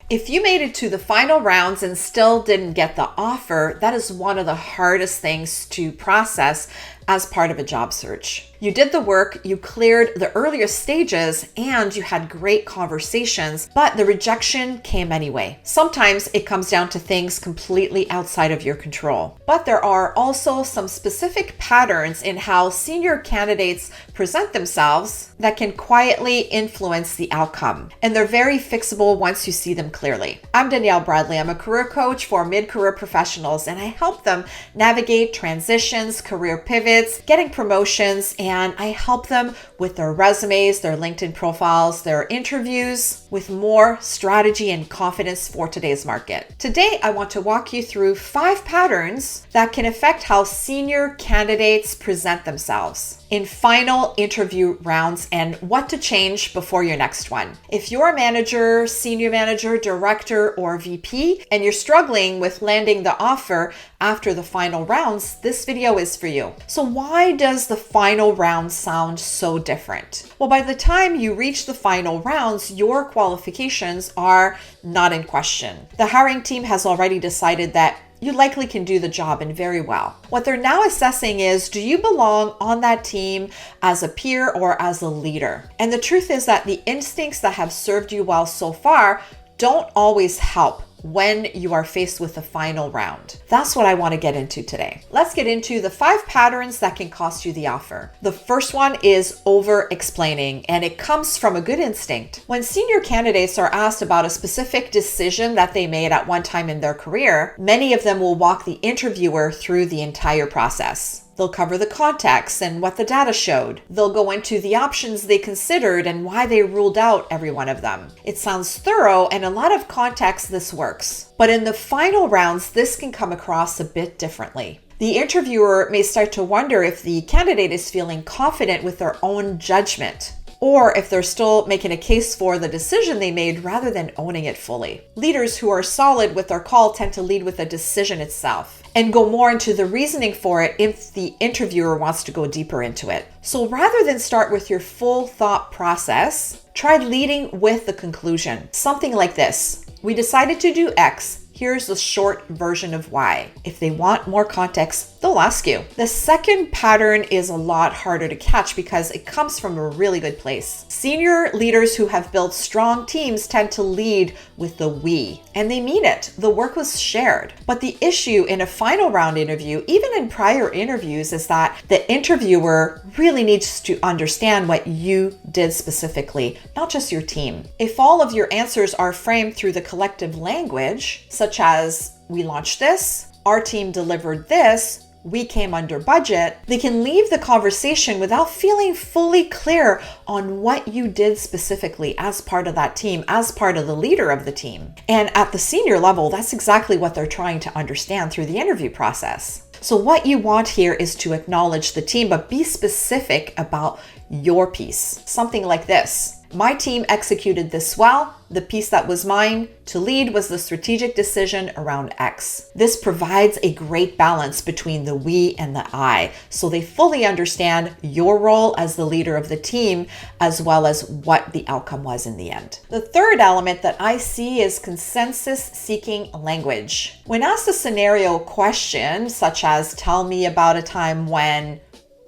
If you made it to the final rounds and still didn't get the offer, that is one of the hardest things to process as part of a job search. You did the work, you cleared the earlier stages, and you had great conversations, but the rejection came anyway. Sometimes it comes down to things completely outside of your control. But there are also some specific patterns in how senior candidates present themselves that can quietly influence the outcome. And they're very fixable once you see them clearly. I'm Danielle Bradley. I'm a career coach for mid-career professionals, and I help them navigate transitions, career pivots, getting promotions, and I help them with their resumes, their LinkedIn profiles, their interviews, with more strategy and confidence for today's market. Today, I want to walk you through 5 patterns that can affect how senior candidates present themselves in final interview rounds and what to change before your next one. If you're a manager, senior manager, director, or VP, and you're struggling with landing the offer after the final rounds, this video is for you. So why does the final round sound so different? Well, by the time you reach the final rounds, your qualifications are not in question. The hiring team has already decided that you likely can do the job and very well. What they're now assessing is, do you belong on that team as a peer or as a leader? And the truth is that the instincts that have served you well so far don't always help when you are faced with the final round. That's what I want to get into today. Let's get into the 5 patterns that can cost you the offer. The first one is over-explaining, and it comes from a good instinct. When senior candidates are asked about a specific decision that they made at one time in their career, many of them will walk the interviewer through the entire process. They'll cover the context and what the data showed. They'll go into the options they considered and why they ruled out every one of them. It sounds thorough, and a lot of context this works. But in the final rounds, this can come across a bit differently. The interviewer may start to wonder if the candidate is feeling confident with their own judgment, or if they're still making a case for the decision they made rather than owning it fully. Leaders who are solid with their call tend to lead with the decision itself and go more into the reasoning for it if the interviewer wants to go deeper into it. So rather than start with your full thought process, try leading with the conclusion. Something like this: we decided to do X. Here's the short version of why. If they want more context, they'll ask you. The second pattern is a lot harder to catch because it comes from a really good place. Senior leaders who have built strong teams tend to lead with the we, and they mean it. The work was shared. But the issue in a final round interview, even in prior interviews, is that the interviewer really needs to understand what you did specifically, not just your team. If all of your answers are framed through the collective language, such as, we launched this, our team delivered this, we came under budget, they can leave the conversation without feeling fully clear on what you did specifically as part of that team, as part of the leader of the team. And at the senior level, that's exactly what they're trying to understand through the interview process. So what you want here is to acknowledge the team, but be specific about your piece. Something like this: my team executed this well. The piece that was mine to lead was the strategic decision around X. This provides a great balance between the we and the I, so they fully understand your role as the leader of the team, as well as what the outcome was in the end. The third element that I see is consensus-seeking language. When asked a scenario question, such as, tell me about a time when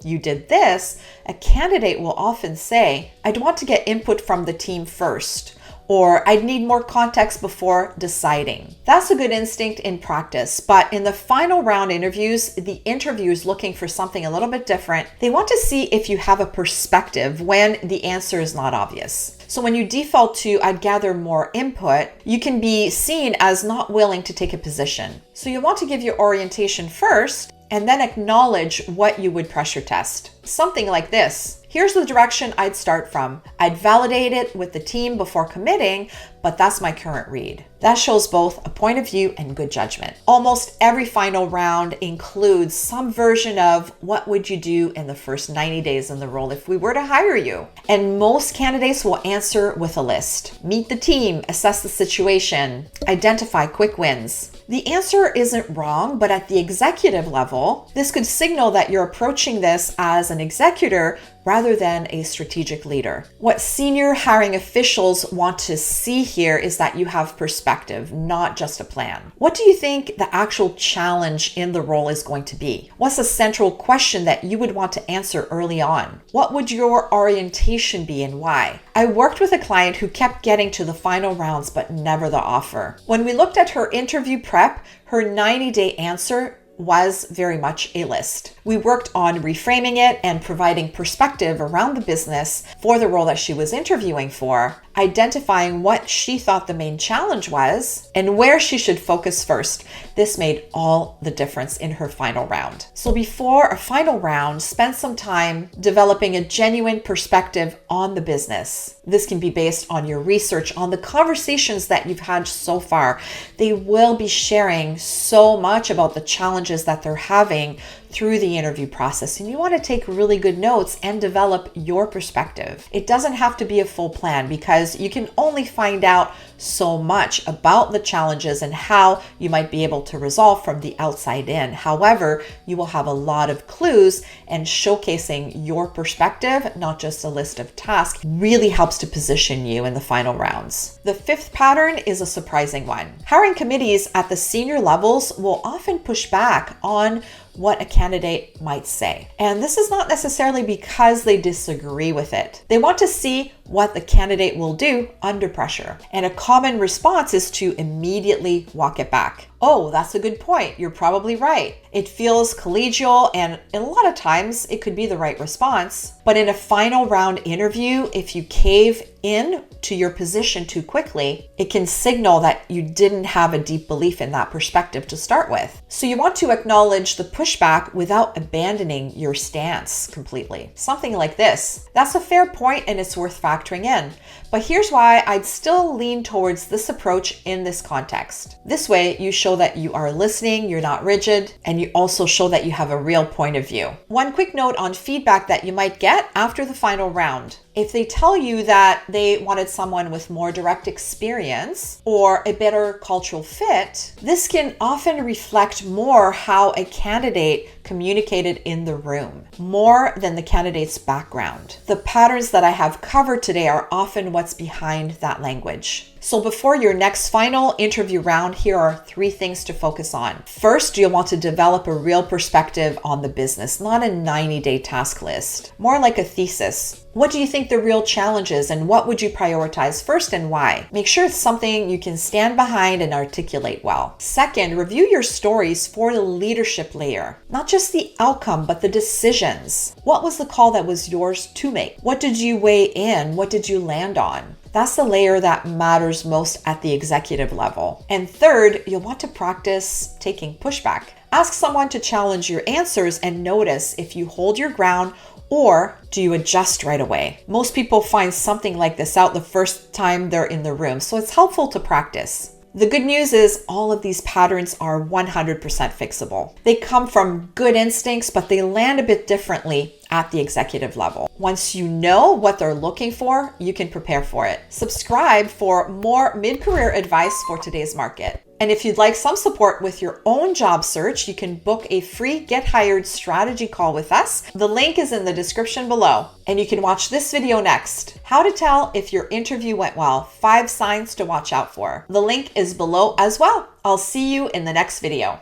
you did this, a candidate will often say, I'd want to get input from the team first, or I'd need more context before deciding. That's a good instinct in practice, but in the final round interviews, the interviewer is looking for something a little bit different. They want to see if you have a perspective when the answer is not obvious. So when you default to, I'd gather more input, you can be seen as not willing to take a position. So you want to give your orientation first, and then acknowledge what you would pressure test. Something like this: here's the direction I'd start from. I'd validate it with the team before committing, but that's my current read. That shows both a point of view and good judgment. Almost every final round includes some version of what would you do in the first 90 days in the role if we were to hire you. And most candidates will answer with a list. Meet the team, assess the situation, identify quick wins. The answer isn't wrong, but at the executive level, this could signal that you're approaching this as an executor rather than a strategic leader. What senior hiring officials want to see here is that you have perspective, not just a plan. What do you think the actual challenge in the role is going to be? What's the central question that you would want to answer early on? What would your orientation be and why? I worked with a client who kept getting to the final rounds but never the offer. When we looked at her interview prep, her 90-day answer was very much a list. We worked on reframing it and providing perspective around the business for the role that she was interviewing for, identifying what she thought the main challenge was and where she should focus first. This made all the difference in her final round. So before a final round, spend some time developing a genuine perspective on the business. This can be based on your research, on the conversations that you've had so far. They will be sharing so much about the challenges that they're having through the interview process, and you want to take really good notes and develop your perspective. It doesn't have to be a full plan because you can only find out so much about the challenges and how you might be able to resolve from the outside in. However, you will have a lot of clues, and showcasing your perspective, not just a list of tasks, really helps to position you in the final rounds. The fifth pattern is a surprising one. Hiring committees at the senior levels will often push back on what a candidate might say. And this is not necessarily because they disagree with it. They want to see what the candidate will do under pressure. And a common response is to immediately walk it back. Oh, that's a good point. You're probably right. It feels collegial, and a lot of times it could be the right response. But in a final round interview, if you cave in to your position too quickly, it can signal that you didn't have a deep belief in that perspective to start with. So you want to acknowledge the pushback without abandoning your stance completely. Something like this: that's a fair point and it's worth factoring in. But here's why I'd still lean towards this approach in this context. This way, you show that you are listening, you're not rigid, and you also show that you have a real point of view. One quick note on feedback that you might get after the final round. If they tell you that they wanted someone with more direct experience or a better cultural fit, this can often reflect more how a candidate communicated in the room, more than the candidate's background. The patterns that I have covered today are often what's behind that language. So before your next final interview round, here are 3 things to focus on. First, you'll want to develop a real perspective on the business, not a 90-day task list, more like a thesis. What do you think the real challenge is, and what would you prioritize first and why? Make sure it's something you can stand behind and articulate well. Second, review your stories for the leadership layer, not just the outcome, but the decisions. What was the call that was yours to make? What did you weigh in? What did you land on? That's the layer that matters most at the executive level. And third, you'll want to practice taking pushback. Ask someone to challenge your answers and notice if you hold your ground or do you adjust right away. Most people find something like this out the first time they're in the room, so it's helpful to practice. The good news is all of these patterns are 100% fixable. They come from good instincts, but they land a bit differently at the executive level. Once you know what they're looking for, you can prepare for it. Subscribe for more mid-career advice for today's market. And if you'd like some support with your own job search, you can book a free Get Hired strategy call with us. The link is in the description below. And you can watch this video next. How to tell if your interview went well. 5 signs to watch out for. The link is below as well. I'll see you in the next video.